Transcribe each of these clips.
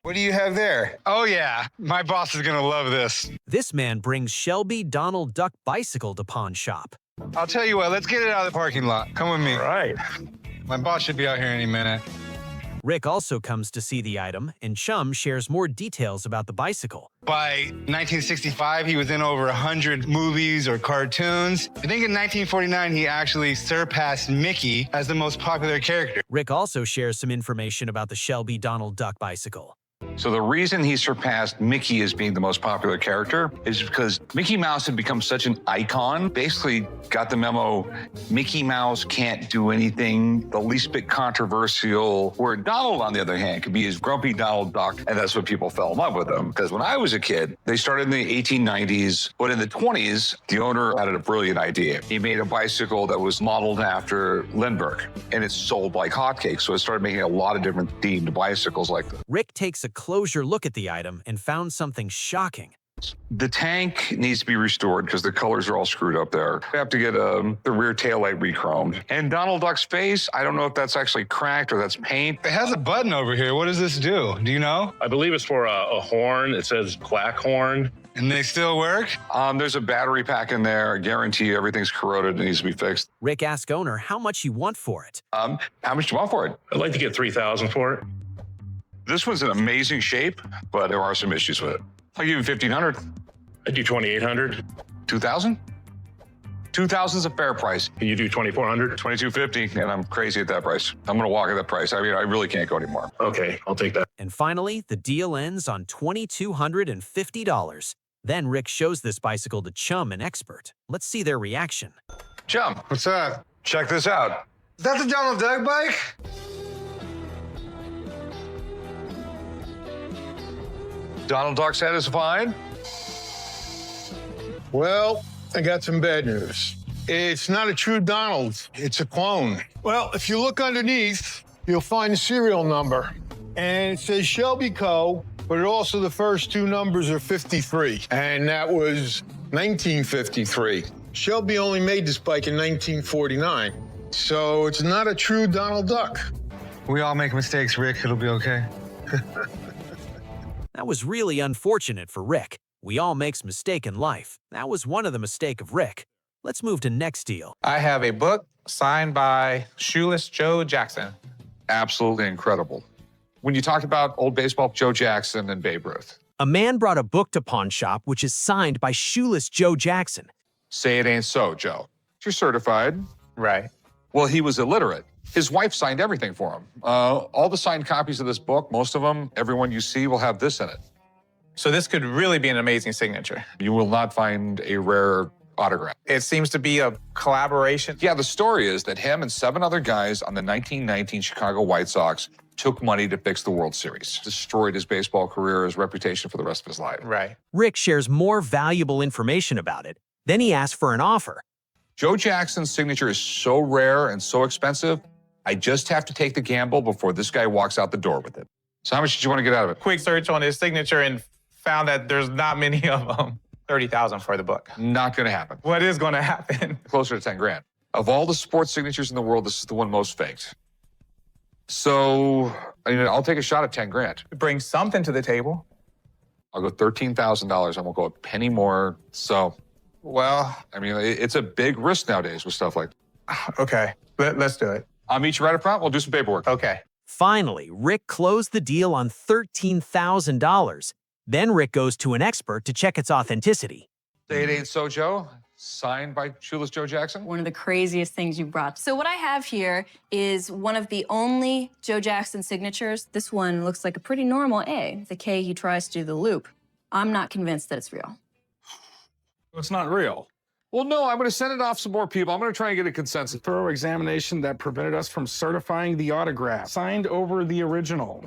What do you have there? Oh yeah, my boss is gonna love this. This man brings Shelby Donald Duck bicycle to pawn shop. I'll tell you what, let's get it out of the parking lot. Come with me. All right. My boss should be out here any minute. Rick also comes to see the item, and Chum shares more details about the bicycle. By 1965, he was in over 100 movies or cartoons. I think in 1949, he actually surpassed Mickey as the most popular character. Rick also shares some information about the Shelby Donald Duck bicycle. So the reason he surpassed Mickey as being the most popular character is because Mickey Mouse had become such an icon, basically got the memo, Mickey Mouse can't do anything the least bit controversial, where Donald, on the other hand, could be his grumpy Donald Duck, and that's what people fell in love with him. Because when I was a kid, they started in the 1890s, but in the 20s, the owner had a brilliant idea. He made a bicycle that was modeled after Lindbergh, and it sold like hotcakes, so it started making a lot of different themed bicycles like this. Rick takes a closer look at the item and found something shocking. The tank needs to be restored because the colors are all screwed up there. We have to get the rear taillight re-chromed. And Donald Duck's face, I don't know if that's actually cracked or that's paint. It has a button over here. What does this do? Do you know? I believe it's for a horn. It says quack horn. And they still work? There's a battery pack in there. I guarantee you everything's corroded and needs to be fixed. Rick asks owner how much you want for it. How much do you want for it? I'd like to get $3,000 for it. This one's in amazing shape, but there are some issues with it. I'll give you $1,500. I do $2,800. $2,000? $2,000 is a fair price. Can you do $2,400? $2,250, and I'm crazy at that price. I'm gonna walk at that price. I mean, I really can't go anymore. Okay, I'll take that. And finally, the deal ends on $2,250. Then Rick shows this bicycle to Chum, an expert. Let's see their reaction. Chum, What's up? check this out. Is that the Donald Duck bike? Donald Duck satisfied? Well, I got some bad news. It's not a true Donald, it's a clone. Well, if you look underneath, you'll find the serial number. And it says Shelby Co., but also the first two numbers are 53. And that was 1953. Shelby only made this bike in 1949. So it's not a true Donald Duck. We all make mistakes, Rick. It'll be okay. That was really unfortunate for Rick. We all makes mistake in life. That was one of the mistake of Rick. Let's move to next deal. I have a book signed by Shoeless Joe Jackson. Absolutely incredible. When you talk about old baseball, Joe Jackson and Babe Ruth, A man brought a book to pawn shop which is signed by Shoeless Joe Jackson. say it ain't so, Joe. You're certified. Right. Well, he was illiterate. His wife signed everything for him. All the signed copies of this book, most of them, everyone you see will have this in it. So this could really be an amazing signature. You will not find a rare autograph. It seems to be a collaboration. Yeah, the story is that him and 7 other guys on the 1919 Chicago White Sox took money to fix the World Series. Destroyed his baseball career, his reputation for the rest of his life. Right. Rick shares more valuable information about it. Then he asks for an offer. Joe Jackson's signature is so rare and so expensive, I just have to take the gamble before this guy walks out the door with it. So how much did you want to get out of it? Quick search on his signature and found that there's not many of them. $30,000 for the book. Not gonna happen. What is going to happen? Closer to 10 grand. Of all the sports signatures in the world, this is the one most faked. So, I mean, I'll take a shot at 10 grand. Bring something to the table. I'll go $13,000. I won't go a penny more. So, Well, I mean, it's a big risk nowadays with stuff like that. okay. Let's do it. I'll meet you right up front. We'll do some paperwork. Okay. Finally, Rick closed the deal on $13,000. Then Rick goes to an expert to check its authenticity. Say it ain't so, Joe. Signed by Shoeless Joe Jackson. One of the craziest things you brought. So what I have here is one of the only Joe Jackson signatures. This one looks like a pretty normal A. The K, he tries to do the loop. I'm not convinced that it's real. It's not real. Well, no, I'm going to send it off some more people. I'm going to try and get a consensus. Thorough examination that prevented us from certifying the autograph. Signed over the original.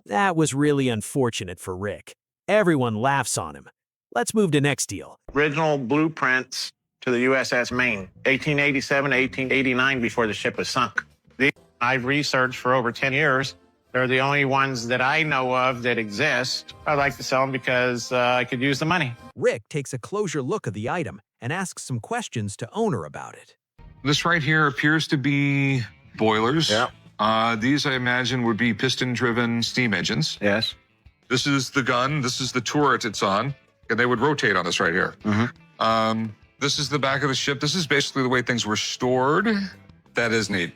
That was really unfortunate for Rick. Everyone laughs on him. Let's move to next deal. Original blueprints to the USS Maine, 1887 to 1889 before the ship was sunk. These I've researched for over 10 years. They're the only ones that I know of that exist. I'd like to sell them because I could use the money. Rick takes a closer look at the item and asks some questions to owner about it. This right here appears to be boilers. Yeah. These, I imagine, would be piston-driven steam engines. Yes. This is the gun. This is the turret it's on. And they would rotate on this right here. This is the back of the ship. This is basically the way things were stored. That is neat.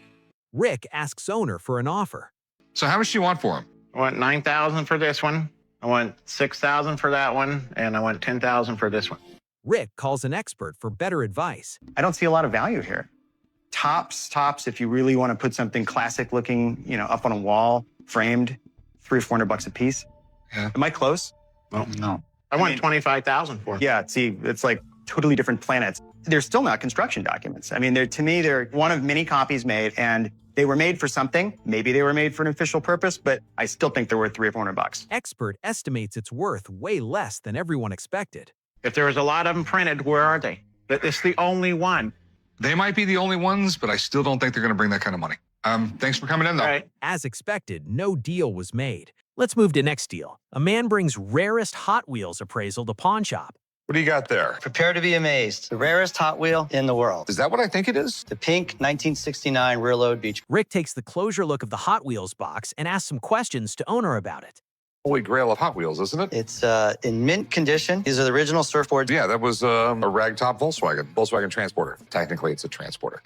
Rick asks owner for an offer. So how much do you want for them? I want $9,000 for this one. I want $6,000 for that one, and I want $10,000 for this one. Rick calls an expert for better advice. I don't see a lot of value here. Tops, if you really want to put something classic looking, up on a wall, framed, $300 or $400 a piece. Yeah. Am I close? Well, no. I want $25,000 for them. Yeah, see, it's like totally different planets. They're still not construction documents. I mean, to me, they're one of many copies made, and they were made for something. Maybe they were made for an official purpose, but I still think they're worth $300 or $400. Expert estimates its worth way less than everyone expected. If there was a lot of them printed, where are they? It's the only one. They might be the only ones, but I still don't think they're going to bring that kind of money. Thanks for coming in, though. All right. As expected, no deal was made. Let's move to next deal. A man brings rarest Hot Wheels appraisal to pawn shop. What do you got there? Prepare to be amazed. The rarest Hot Wheel in the world. Is that what I think it is? The pink 1969 rear load beach. Rick takes the closure look of the Hot Wheels box and asks some questions to owner about it. Holy grail of Hot Wheels, isn't it? It's in mint condition. These are the original surfboards. Yeah, that was a ragtop Volkswagen Transporter. Technically, it's a transporter.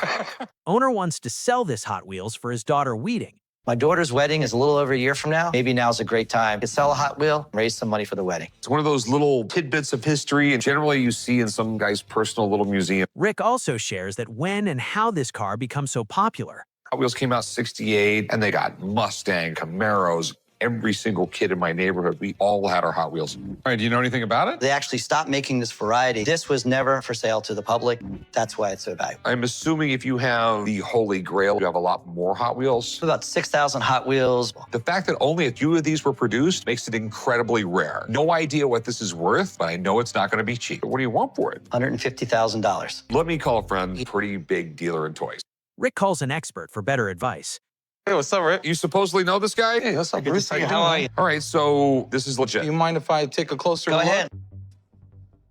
Owner wants to sell this Hot Wheels for his daughter Weeding. My daughter's wedding is a little over a year from now. Maybe now's a great time to sell a Hot Wheel, raise some money for the wedding. It's one of those little tidbits of history, and generally you see in some guy's personal little museum. Rick also shares that when and how this car becomes so popular. Hot Wheels came out '68, and they got Mustang, Camaros. Every single kid in my neighborhood, we all had our Hot Wheels. All right, do you know anything about it? They actually stopped making this variety. This was never for sale to the public. That's why it's so valuable. I'm assuming if you have the Holy Grail, you have a lot more Hot Wheels. About 6,000 Hot Wheels. The fact that only a few of these were produced makes it incredibly rare. No idea what this is worth, but I know it's not going to be cheap. What do you want for it? $150,000. Let me call a friend, pretty big dealer in toys. Rick calls an expert for better advice. Hey, what's up, Rick? You supposedly know this guy? Hey, what's up, Good to Bruce? see you. How are you? All right, so this is legit. You mind if I take a closer Go look? ahead.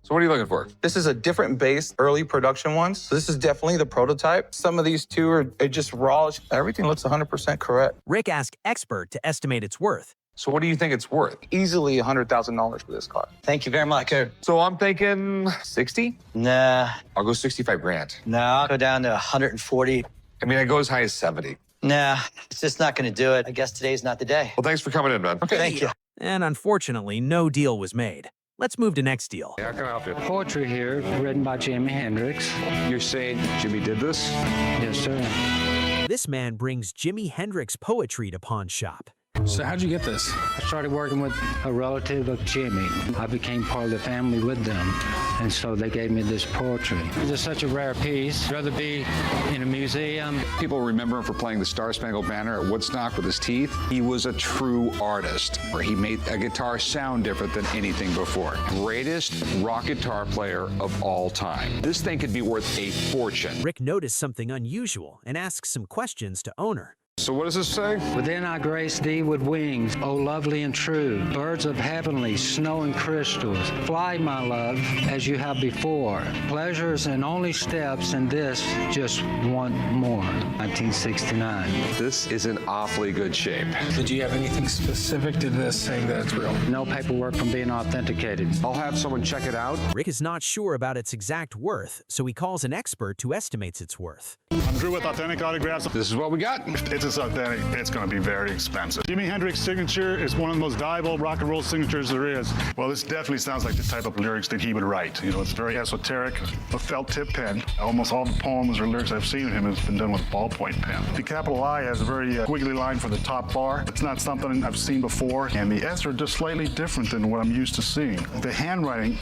So what are you looking for? This is a different base, early production ones. So this is definitely the prototype. Some of these two are just raw. Everything looks 100% correct. Rick asks expert to estimate its worth. So what do you think it's worth? Easily $100,000 for this car. Thank you very much. So I'm thinking 60? Nah. I'll go 65 grand. Nah, I'll go down to 140. I mean, I go as high as 70. Nah, it's just not going to do it. I guess today's not the day. Well, thanks for coming in, man. Okay. Thank you. And unfortunately, no deal was made. Let's move to next deal. Yeah, I can help you. Poetry here, written by Jimi Hendrix. You're saying Jimmy did this? Yes, sir. This man brings Jimi Hendrix poetry to pawn shop. So how'd you get this? I started working with a relative of Jimmy. I became part of the family with them, and so they gave me this poetry. It's just such a rare piece. I'd rather be in a museum. People remember him for playing the Star Spangled Banner at Woodstock with his teeth. He was a true artist, where he made a guitar sound different than anything before. Greatest rock guitar player of all time. This thing could be worth a fortune. Rick noticed something unusual and asks some questions to owner. So what does this say? Within I grace thee with wings, O lovely and true, birds of heavenly, snow and crystals. Fly, my love, as you have before. Pleasures and only steps, and this just want more. 1969. This is in awfully good shape. Did you have anything specific to this saying that it's real? No paperwork from being authenticated. I'll have someone check it out. Rick is not sure about its exact worth, so he calls an expert who estimates its worth. I'm Drew with Authentic Autographs. This is what we got. It's authentic. It's going to be very expensive. Jimi Hendrix signature is one of the most valuable rock and roll signatures there is. Well, this definitely sounds like the type of lyrics that he would write. You know, it's very esoteric. A felt tip pen. Almost all the poems or lyrics I've seen of him has been done with a ballpoint pen. The capital I has a very wiggly line for the top bar. It's not something I've seen before, and the S are just slightly different than what I'm used to seeing. The handwriting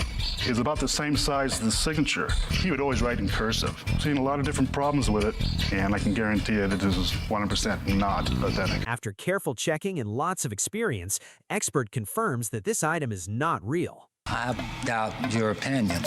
is about the same size as the signature. He would always write in cursive. I've seen a lot of different problems with it, and I can guarantee you that this is 100% not authentic. After careful checking and lots of experience, expert confirms that this item is not real. I doubt your opinion.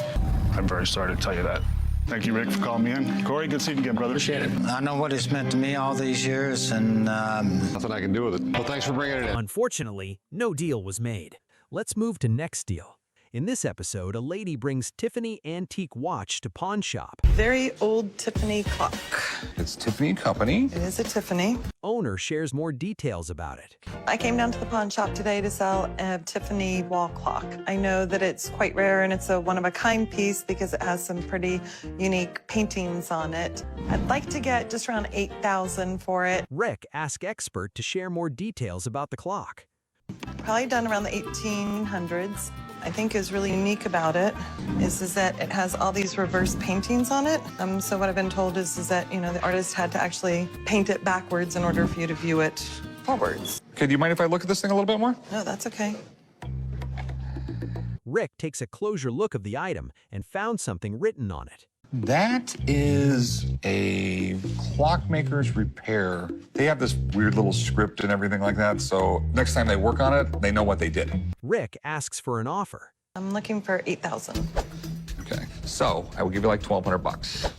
I'm very sorry to tell you that. Thank you, Rick, for calling me in. Corey, good seeing you again, brother. Appreciate it. I know what it's meant to me all these years, and Nothing I can do with it. Well, thanks for bringing it in. Unfortunately, no deal was made. Let's move to next deal. In this episode, a lady brings Tiffany antique watch to pawn shop. Very old Tiffany clock. It's Tiffany & Company. It is a Tiffany. Owner shares more details about it. I came down to the pawn shop today to sell a Tiffany wall clock. I know that it's quite rare and it's a one-of-a-kind piece because it has some pretty unique paintings on it. I'd like to get just around $8,000 for it. Rick asked expert to share more details about the clock. Probably done around the 1800s. I think is really unique about it is that it has all these reverse paintings on it. So what I've been told is that, you know, the artist had to actually paint it backwards in order for you to view it forwards. Okay, do you mind if I look at this thing a little bit more? No, that's okay. Rick takes a closer look of the item and found something written on it. That is a clockmaker's repair. They have this weird little script and everything like that, so next time they work on it, they know what they did. Rick asks for an offer. I'm looking for $8,000. Okay, so I will give you like $1,200.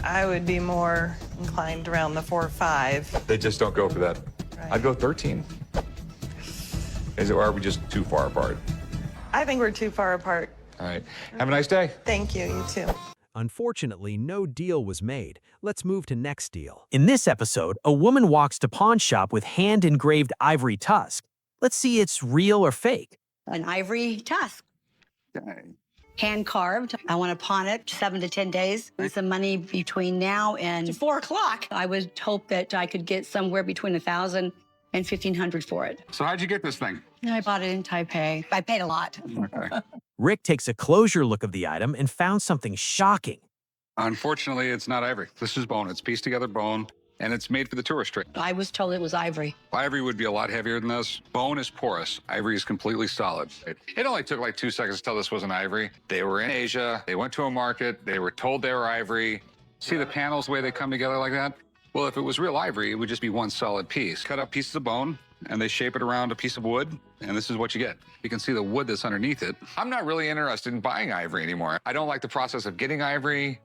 I would be more inclined around the 4 or 5. They just don't go for that. Right. I'd go 13. Or are we just too far apart? I think we're too far apart. All right. Have a nice day. Thank you. You too. Unfortunately, no deal was made. Let's move to next deal. In this episode, a woman walks to pawn shop with hand-engraved ivory tusk. Let's see it's real or fake. An ivory tusk. Okay. Hand carved. I want to pawn it 7 to 10 days. Need some money between now and 4 o'clock. I would hope that I could get somewhere between $1,000 and $1,500 for it. So how'd you get this thing? I bought it in Taipei. I paid a lot. Okay. Rick takes a closer look of the item and found something shocking. Unfortunately, it's not ivory. This is bone. It's pieced together bone, and it's made for the tourist trade. I was told it was ivory. Ivory would be a lot heavier than this. Bone is porous. Ivory is completely solid. It only took like 2 seconds to tell this wasn't ivory. They were in Asia. They went to a market. They were told they were ivory. See the panels, the way they come together like that? Well, if it was real ivory, it would just be one solid piece. Cut up pieces of bone, and they shape it around a piece of wood, and this is what you get. You can see the wood that's underneath it. I'm not really interested in buying ivory anymore. I don't like the process of getting ivory.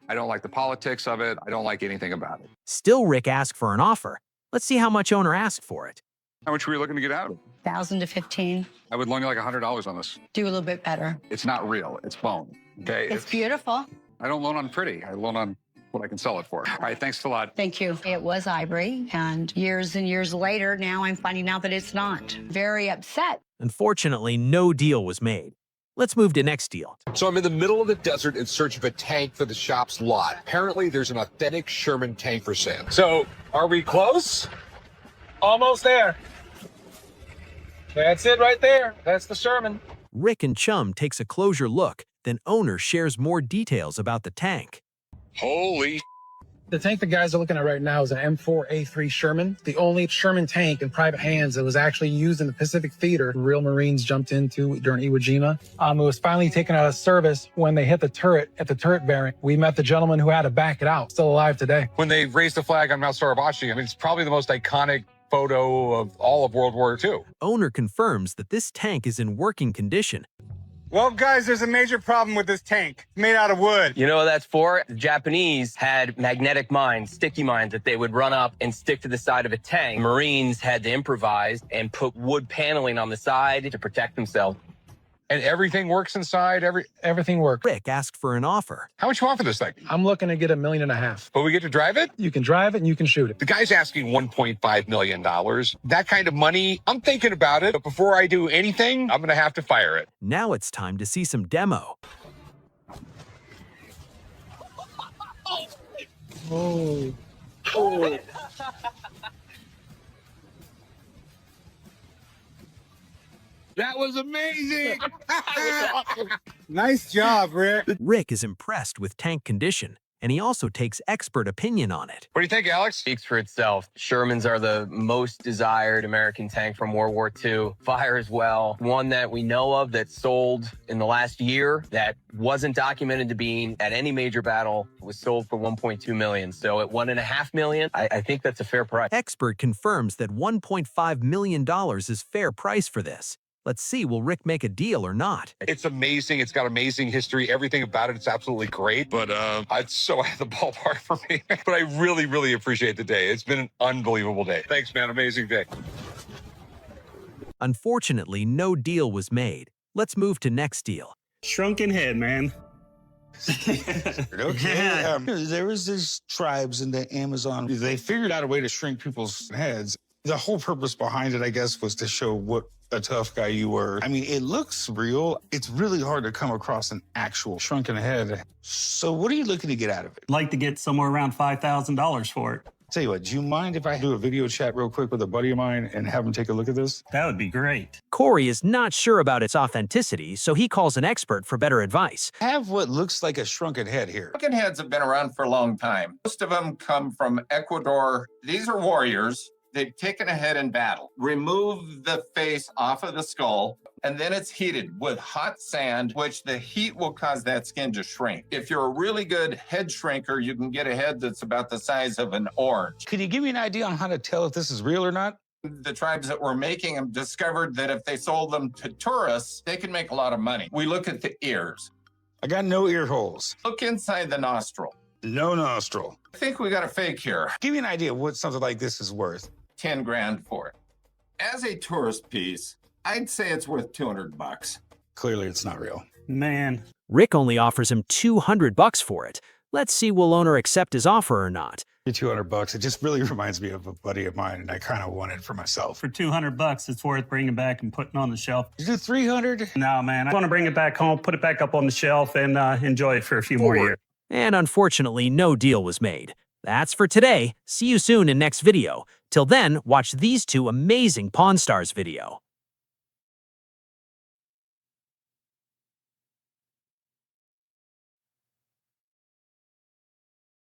I don't like the politics of it. I don't like anything about it. Still, Rick asked for an offer. Let's see how much owner asked for it. How much were you looking to get out? 1,000 to 15. I would loan you like $100 on this. Do a little bit better. It's not real. It's bone. Okay. It's beautiful. I don't loan on pretty. I loan on what I can sell it for. All right. Thanks a lot. Thank you. It was ivory, and years later, now I'm finding out that it's not. Very upset. Unfortunately, no deal was made. Let's move to next deal. So I'm in the middle of the desert in search of a tank for the shop's lot. Apparently, there's an authentic Sherman tank for sale. So, are we close? Almost there. That's it right there. That's the Sherman. Rick and Chum takes a closer look, then owner shares more details about the tank. Holy. The tank the guys are looking at right now is an M4A3 Sherman, the only Sherman tank in private hands that was actually used in the Pacific Theater. Real Marines jumped into during Iwo Jima. It was finally taken out of service when they hit the turret at the turret bearing. We met the gentleman who had to back it out, still alive today. When they raised the flag on Mount Suribachi, I mean, it's probably the most iconic photo of all of World War II. Owner confirms that this tank is in working condition. Well, guys, there's a major problem with this tank. It's made out of wood. You know what that's for? The Japanese had magnetic mines, sticky mines that they would run up and stick to the side of a tank. Marines had to improvise and put wood paneling on the side to protect themselves. And everything works inside? Everything works. Rick asked for an offer. How much you want for this thing? I'm looking to get $1.5 million. But we get to drive it? You can drive it and you can shoot it. The guy's asking $1.5 million. That kind of money, I'm thinking about it. But before I do anything, I'm going to have to fire it. Now it's time to see some demo. Oh. That was amazing. Nice job, Rick. Rick is impressed with tank condition, and he also takes expert opinion on it. What do you think, Alex? Speaks for itself. Shermans are the most desired American tank from World War II. Fires well. One that we know of that sold in the last year that wasn't documented to be at any major battle was sold for $1.2 million. So at $1.5 million, I think that's a fair price. Expert confirms that $1.5 million is fair price for this. Let's see, will Rick make a deal or not? It's amazing. It's got amazing history. Everything about it is absolutely great. But it's so out of the ballpark for me. But I really, really appreciate the day. It's been an unbelievable day. Thanks, man. Amazing day. Unfortunately, no deal was made. Let's move to next deal. Shrunken head, man. Okay. There was these tribes in the Amazon. They figured out a way to shrink people's heads. The whole purpose behind it, I guess, was to show what a tough guy you were. I mean, it looks real. It's really hard to come across an actual shrunken head. So what are you looking to get out of it? I'd like to get somewhere around $5,000 for it. Tell you what, do you mind if I do a video chat real quick with a buddy of mine and have him take a look at this? That would be great. Corey is not sure about its authenticity, so he calls an expert for better advice. I have what looks like a shrunken head here. Shrunken heads have been around for a long time. Most of them come from Ecuador. These are warriors. They've taken a head in battle. Remove the face off of the skull, and then it's heated with hot sand, which the heat will cause that skin to shrink. If you're a really good head shrinker, you can get a head that's about the size of an orange. Could you give me an idea on how to tell if this is real or not? The tribes that were making them discovered that if they sold them to tourists, they could make a lot of money. We look at the ears. I got no ear holes. Look inside the nostril. No nostril. I think we got a fake here. Give me an idea of what something like this is worth. 10 grand for it. As a tourist piece, I'd say it's worth 200 bucks. Clearly it's not real. Man. Rick only offers him 200 bucks for it. Let's see will owner accept his offer or not. 200 bucks. It just really reminds me of a buddy of mine, and I kind of want it for myself. For 200 bucks, it's worth bringing back and putting on the shelf. You do 300? No, man. I want to bring it back home, put it back up on the shelf, and enjoy it for a few more years. And unfortunately, no deal was made. That's for today. See you soon in next video. Till then, watch these two amazing Pawn Stars video.